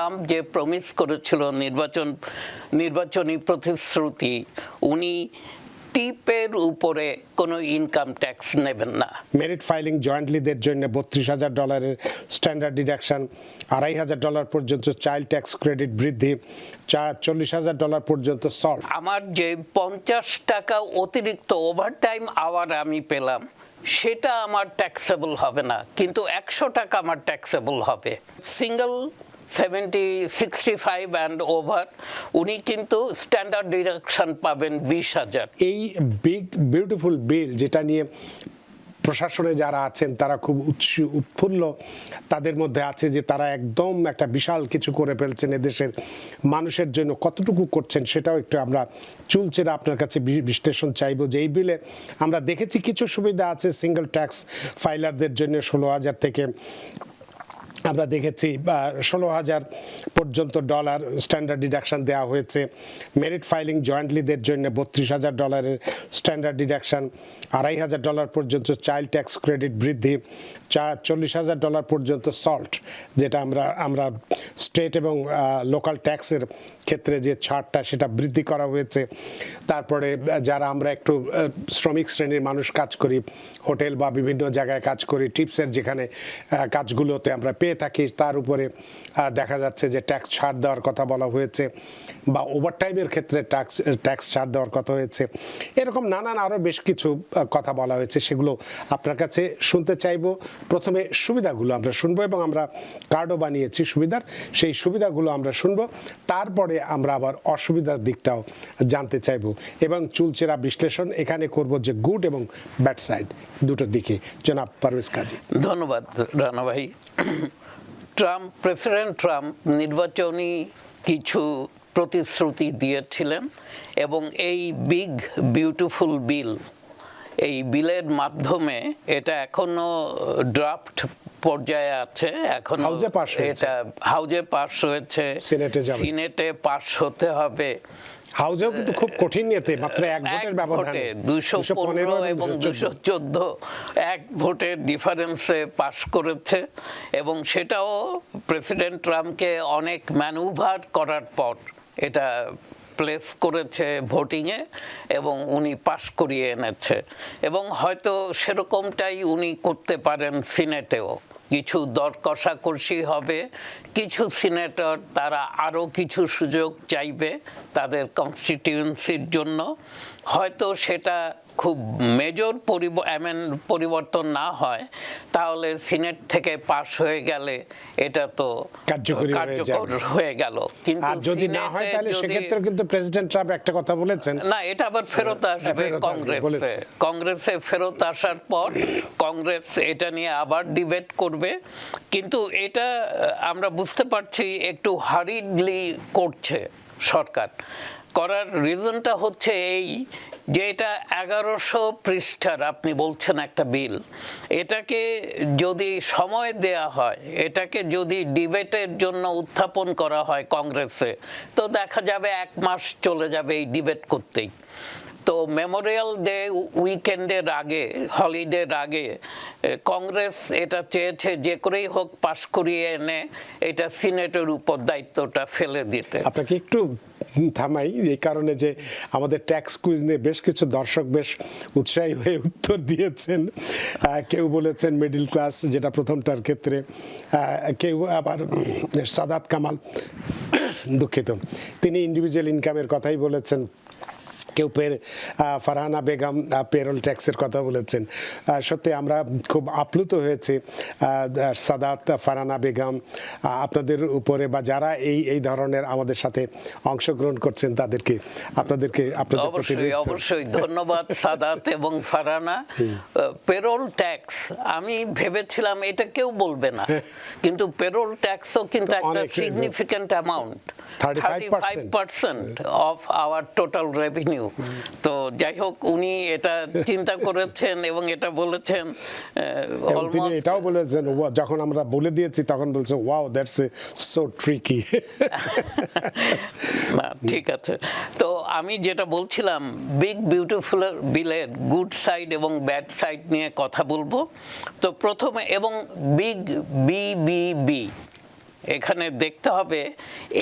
Trump যে promise করেছিল নির্বাচনী প্রতিশ্রুতি, উনি টিপের উপরে কোনো ইনকাম ট্যাক্স নেবেন না। মেরিট ফাইলিং জয়েন্টলিদের জন্য $32,000 স্ট্যান্ডার্ড ডিডাকশন, $2,500 পর্যন্ত চাইল্ড ট্যাক্স ক্রেডিট বৃদ্ধি, $40,000 পর্যন্ত সল্ট। আমার যে 50 টাকা অতিরিক্ত ওভারটাইম আওয়ার আমি পেলাম, সেটা আমার ট্যাক্সেবল হবে না, কিন্তু 100 টাকা আমার ট্যাক্সেবল হবে। সিঙ্গেল 65 অ্যান্ড ওভার উনি কিন্তু স্ট্যান্ডার্ড ডিডাকশন পাবেন 20,000। এই বিগ বিউটিফুল বিল যেটা নিয়ে প্রশাসনে যারা আছেন তারা খুব উৎফুল্ল, তাদের মধ্যে আছে যে তারা একদম একটা বিশাল কিছু করে ফেলছেন এদেশের মানুষের জন্য। কতটুকু করছেন সেটাও একটু আমরা চুলচেরা আপনার কাছে বিশ্লেষণ চাইব। যে এই বিলে আমরা দেখেছি কিছু সুবিধা আছে সিঙ্গেল ট্যাক্স ফাইলারদের জন্য, 16,000 থেকে আমরা দেখেছি 16,000 পর্যন্ত ডলার স্ট্যান্ডার্ড ডিডাকশন দেওয়া হয়েছে। মেরিট ফাইলিং জয়েন্টলিদের জন্য $32,000 স্ট্যান্ডার্ড ডিডাকশন, $2,500 পর্যন্ত চাইল্ড ট্যাক্স ক্রেডিট বৃদ্ধি, $40,000 পর্যন্ত সল্ট, যেটা আমরা স্টেট এবং লোকাল ট্যাক্সের ক্ষেত্রে যে ছাড়টা সেটা বৃদ্ধি করা হয়েছে। তারপরে যারা আমরা একটু শ্রমিক শ্রেণীর মানুষ কাজ করি, হোটেল বা বিভিন্ন জায়গায় কাজ করি, টিপসের যেখানে কাজগুলোতে আমরা পেয়ে থাকি, তার উপরে দেখা যাচ্ছে যে ট্যাক্স ছাড় দেওয়ার কথা বলা হয়েছে, বা ওভারটাইমের ক্ষেত্রে ট্যাক্স ছাড় দেওয়ার কথা হয়েছে। এরকম নানান আরও বেশ কিছু কথা বলা হয়েছে, সেগুলো আপনার কাছে শুনতে চাইব। প্রথমে সুবিধাগুলো আমরা শুনবো এবং আমরা কার্ডও বানিয়েছি সুবিধার, সেই সুবিধাগুলো আমরা শুনবো, তারপরে আমরা আবার অসুবিধার দিকটাও জানতে চাইব এবং চুলচেরা বিশ্লেষণ এখানে করব যে গুড এবং ব্যাড সাইড দুটোর দিকে। জনাব পারভেজ কাজী। ধন্যবাদ রানা ভাই। প্রেসিডেন্ট ট্রাম্প নির্বাচনী কিছু প্রতিশ্রুতি দিয়েছিলেন এবং এই বিগ বিউটিফুল বিল, এই বিলের মাধ্যমে এটা এখনো ড্রাফট পর্যায়ে আছে, এখন এটা হাউজে পাস হয়েছে, সিনেটে পাস হতে হবে। হাউজেও কিন্তু খুব কঠিন, এতে মাত্র এক ভোটের ব্যবধানে 215 এবং 214 এক ভোটের ডিফারেন্সে পাস করেছে, এবং সেটাও প্রেসিডেন্ট ট্রাম্পকে অনেক ম্যানুভার করার পর এটা প্লেস করেছে ভোটিংয়ে এবং উনি পাস করিয়ে এনেছে। এবং হয়তো সেরকমটাই উনি করতে পারেন সিনেটেও। কিছু দর কষাকষি হবে, কিছু সিনেটর তারা আরও কিছু সুযোগ চাইবে তাদের কনস্টিটিউয়েন্সির জন্য। হয়তো সেটা খুব মেজর পরিবর্তন না হয়, তাহলে সিনেট থেকে পাস হয়ে গেলে এটা তো কার্যকর হয়ে গেল। কিন্তু যদি না হয় তাহলে সেক্ষেত্রে কিন্তু প্রেসিডেন্ট ট্রাম্প একটা কথা বলেছেন, না এটা আবার ফেরত আসবে কংগ্রেসে ফেরত আসার পর কংগ্রেস এটা নিয়ে আবার ডিবেট করবে। কিন্তু এটা আমরা বুঝতে পারছি একটু হারিডলি করছে সরকার। করার রিজনটা হচ্ছে এই যে এটা 1100 পৃষ্ঠার আপনি বলছেন একটা বিল, এটাকে যদি সময় দেয়া হয়, এটাকে যদি ডিবেটের জন্য উত্থাপন করা হয় কংগ্রেসে, তো দেখা যাবে 1 মাস চলে যাবে এই ডিবেট করতেই। তো মেমোরিয়াল ডে উইকেন্ডের আগে, হলিডের আগে কংগ্রেস এটা চেয়েছে যে করেই হোক পাশ করিয়ে এনে এটা সিনেটের উপর দায়িত্বটা ফেলে দিতে। আপনাকে একটু থামাই এই কারণে যে আমাদের ট্যাক্স কুইজ নিয়ে বেশ কিছু দর্শক বেশ উৎসাহী হয়ে উত্তর দিয়েছেন। কেউ বলেছেন মিডল ক্লাস, যেটা প্রথমটার ক্ষেত্রে, কেউ আবার সাদাত কামাল, দুঃখিত, তিনি ইন্ডিভিজুয়াল ইনকামের কথাই বলেছেন। কেউ ফারহানা বেগম পেরোল ট্যাক্সের কথা বলেছেন। সত্যি আমরা খুব আপ্লুত হয়েছি সাদাত, ফারহানা বেগম, আপনাদের উপরে, বা যারা এই ধরনের আমাদের সাথে অংশগ্রহণ করছেন তাদেরকে অবশ্যই ধন্যবাদ সাদাত এবং ফারহানা। পেরোল ট্যাক্স আমি ভেবেছিলাম এটা কেউ বলবে না, কিন্তু পেরোল ট্যাক্সও কিন্তু একটা significant amount, 35% of our total revenue. তো যাই হোক, উনি এটা চিন্তা করেছেন এবং এটা বলেছেন। তিনি এটাও বলেছেন, যখন আমরা বলে দিয়েছি তখন বলছে ওয়াও দ্যাটস সো ট্রিকি। না ঠিক আছে, তো আমি যেটা বলছিলাম বিগ বিউটিফুল বিলের গুড সাইড এবং ব্যাড সাইড নিয়ে কথা বলবো। তো প্রথমে, এবং বিগ বিবিবি এখানে দেখতে হবে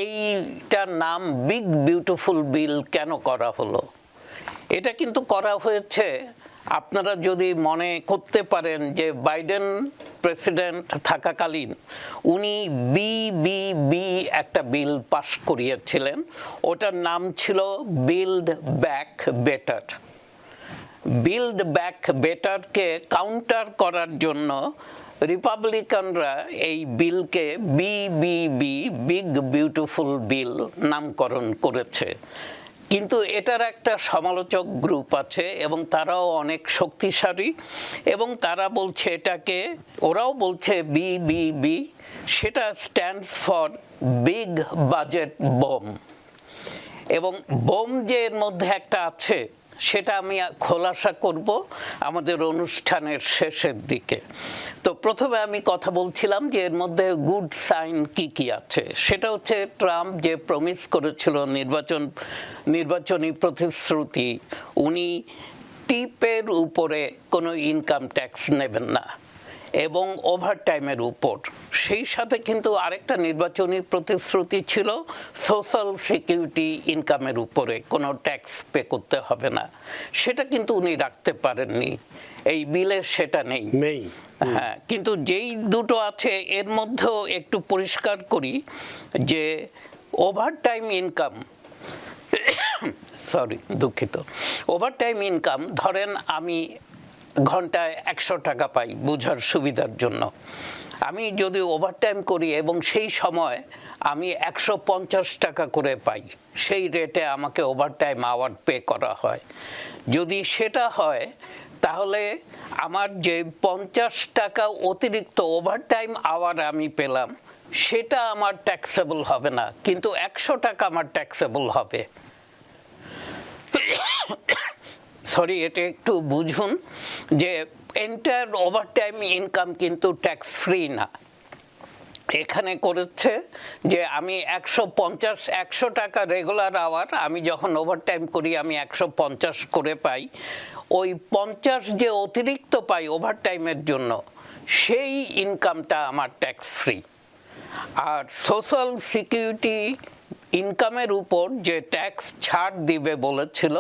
এইটার নাম বিগ বিউটিফুল বিল কেন করা হলো। এটা কিন্তু করা হয়েছে, আপনারা যদি মনে করতে পারেন যে বাইডেন প্রেসিডেন্ট থাকাকালীন উনি বিবিবি একটা বিল পাশ করিয়েছিলেন, ওটার নাম ছিল build back better. Build back বেটারকে কাউন্টার করার জন্য রিপাবলিকানরা এই বিলকে বিবিবি বিগ বিউটিফুল বিল নামকরণ করেছে। কিন্তু এটার একটা সমালোচক গ্রুপ আছে এবং তারাও অনেক শক্তিশালী, এবং তারা বলছে এটাকে, ওরাও বলছে বিবিবি, সেটা stands for big budget bomb. এবং বোম যে এর মধ্যে একটা আছে সেটা আমি খোলাসা করব আমাদের অনুষ্ঠানের শেষের দিকে। তো প্রথমে আমি কথা বলছিলাম যে এর মধ্যে গুড সাইন কি কি আছে। সেটা হচ্ছে ট্রাম্প যে প্রমিস করেছিল নির্বাচনী প্রতিশ্রুতি, উনি টিপের উপরে কোনো ইনকাম ট্যাক্স নেবেন না এবং ওভারটাইমের উপর। সেই সাথে কিন্তু আরেকটা নির্বাচনী প্রতিশ্রুতি ছিল সোশ্যাল সিকিউরিটি ইনকামের উপরে কোনো ট্যাক্স পে করতে হবে না, সেটা কিন্তু উনি রাখতে পারেননি। এই বিলে সেটা নেই। হ্যাঁ, কিন্তু যেই দুটো আছে এর মধ্যেও একটু পরিষ্কার করি যে ওভারটাইম ইনকাম, দুঃখিত, ওভারটাইম ইনকাম, ধরেন আমি ঘন্টায় 100 টাকা পাই বোঝার সুবিধার জন্য। আমি যদি ওভারটাইম করি এবং সেই সময় আমি 150 টাকা করে পাই, সেই রেটে আমাকে ওভারটাইম আওয়ার পে করা হয়। যদি সেটা হয় তাহলে আমার যে 50 টাকা অতিরিক্ত ওভারটাইম আওয়ার আমি পেলাম সেটা আমার ট্যাক্সেবল হবে না, কিন্তু 100 টাকা আমার ট্যাক্সেবল হবে। সরি, এটা একটু বুঝুন যে এন্টায়ার ওভারটাইম ইনকাম কিন্তু ট্যাক্স ফ্রি না। এখানে করেছে যে আমি 100 টাকা রেগুলার আওয়ার আমি যখন ওভারটাইম করি আমি 150 করে পাই, ওই 50 যে অতিরিক্ত পাই ওভারটাইমের জন্য সেই ইনকামটা আমার ট্যাক্স ফ্রি। আর সোশ্যাল সিকিউরিটি ইনকামের উপর যে ট্যাক্স ছাড় দিবে বলেছিল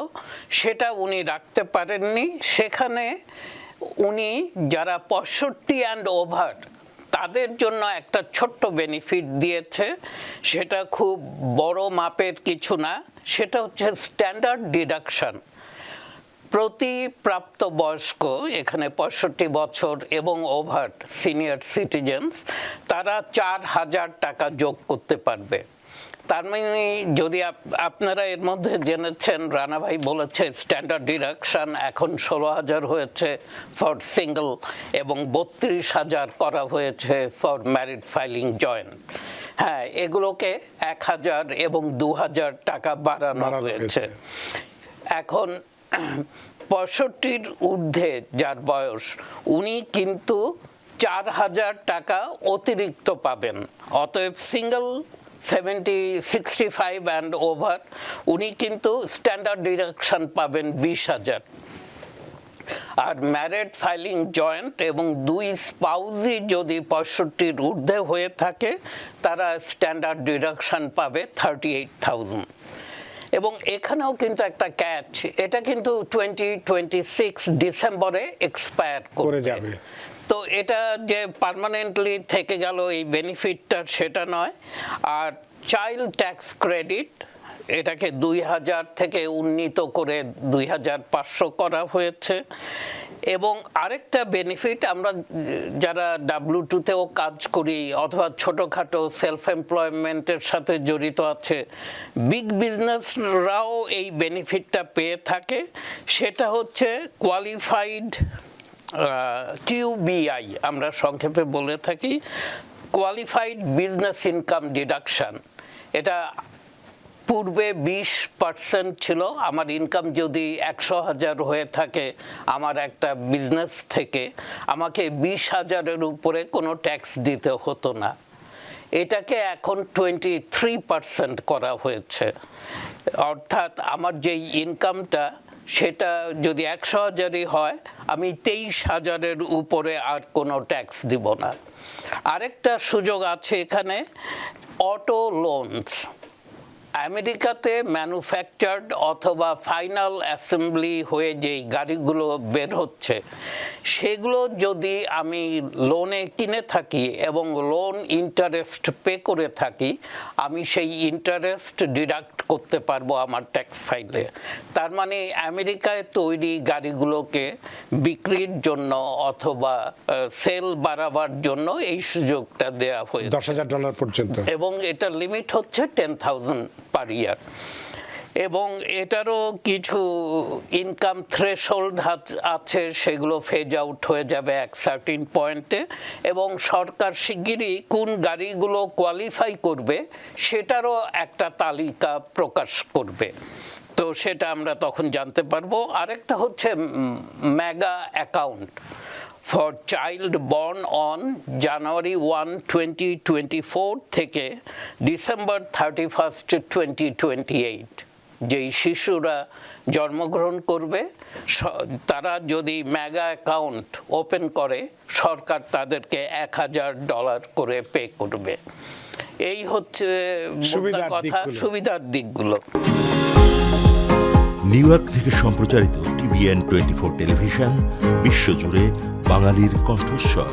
সেটা উনি রাখতে পারেননি। সেখানে উনি যারা 65 অ্যান্ড ওভার তাদের জন্য একটা ছোট্ট বেনিফিট দিয়েছে, সেটা খুব বড় মাপের কিছু না, সেটা হচ্ছে স্ট্যান্ডার্ড ডিডাকশন। প্রতি প্রাপ্তবয়স্ক, এখানে 65 বছর এবং ওভার সিনিয়র সিটিজেন্স, তারা 4000 টাকা যোগ করতে পারবে। তার মানে যদি আপনারা এর মধ্যে জেনেছেন, রানা ভাই বলেছে স্ট্যান্ডার্ড ডিডাকশন এখন 16,000 হয়েছে ফর সিঙ্গল এবং 32,000 করা হয়েছে ফর ম্যারিড ফাইলিং জয়েন্ট। হ্যাঁ, এগুলোকে 1000 এবং 2000 টাকা বাড়ানো হয়েছে। এখন 65-র ঊর্ধ্বে যার বয়স, উনি কিন্তু 4000 টাকা অতিরিক্ত পাবেন। অতএব সিঙ্গল 65 অ্যান্ড ওভার উনি কিন্তু স্ট্যান্ডার্ড ডিডাকশন পাবেন 20,000। আর ম্যারিড ফাইলিং জয়েন্ট এবং 2 স্পাউসই যদি 65-র ঊর্ধ্বে হয়ে থাকে তারা স্ট্যান্ডার্ড ডিডাকশন পাবে 38,000। এবং এখানেও কিন্তু একটা ক্যাচ, এটা কিন্তু 2026 ডিসেম্বরে এক্সপায়ার করে যাবে। তো এটা যে পার্মানেন্টলি থেকে গেল এই বেনিফিটটা সেটা নয়। আর চাইল্ড ট্যাক্স ক্রেডিট, এটাকে 2000 থেকে উন্নীত করে 2500 করা হয়েছে। এবং আরেকটা বেনিফিট, আমরা যারা W2তেও কাজ করি অথবা ছোটোখাটো সেলফ এমপ্লয়মেন্টের সাথে জড়িত আছে, বিগ বিজনেসরাও এই বেনিফিটটা পেয়ে থাকে। সেটা হচ্ছে কোয়ালিফাইড QBI, আমরা সংক্ষেপে বলে থাকি কোয়ালিফাইড বিজনেস ইনকাম ডিডাকশন। এটা পূর্বে 20% ছিল। আমার ইনকাম যদি 100,000 হয়ে থাকে আমার একটা বিজনেস থেকে, আমাকে 20,000-এর উপরে কোনো ট্যাক্স দিতে হতো না। এটাকে এখন 23% করা হয়েছে। অর্থাৎ আমার যেই ইনকামটা সেটা যদি 100,000-ই হয়, আমি 23,000-এর উপরে আর কোনো ট্যাক্স দিব না। আরেকটা সুযোগ আছে এখানে, অটো লোনস। আমেরিকাতে ম্যানুফ্যাকচার্ড অথবা ফাইনাল অ্যাসেম্বলি হয়ে যেই গাড়িগুলো বের হচ্ছে, সেগুলো যদি আমি লোনে কিনে থাকি এবং লোন ইন্টারেস্ট পে করে থাকি, আমি সেই ইন্টারেস্ট ডিডাক্ট করতে পারবো আমার ট্যাক্স ফাইলে। তার মানে আমেরিকায় তৈরি গাড়িগুলোকে বিক্রির জন্য অথবা সেল বাড়াবার জন্য এই সুযোগটা দেওয়া হয়েছে $10,000 পর্যন্ত, এবং এটার লিমিট হচ্ছে 10,000 পার ইয়ার। এবং এটারও কিছু ইনকাম থ্রেশহোল্ড আছে, সেগুলো ফেজ আউট হয়ে যাবে এক সার্টিন পয়েন্টে, এবং সরকার শিগগিরই কোন গাড়িগুলো কোয়ালিফাই করবে সেটারও একটা তালিকা প্রকাশ করবে, তো সেটা আমরা তখন জানতে পারবো। আরেকটা হচ্ছে mega account for child born on January 1, 2024 থেকে ডিসেম্বর 31, 2028, যেই শিশুরা জন্মগ্রহণ করবে তারা যদি মেগা অ্যাকাউন্ট ওপেন করে, সরকার তাদেরকে $1,000 করে পে করবে। এই হচ্ছে সুবিধার দিকগুলো। নিউ ইয়র্ক থেকে সম্প্রচারিত TVN 24 টেলিভিশন, বিশ্বজুড়ে বাঙালির কণ্ঠস্বর।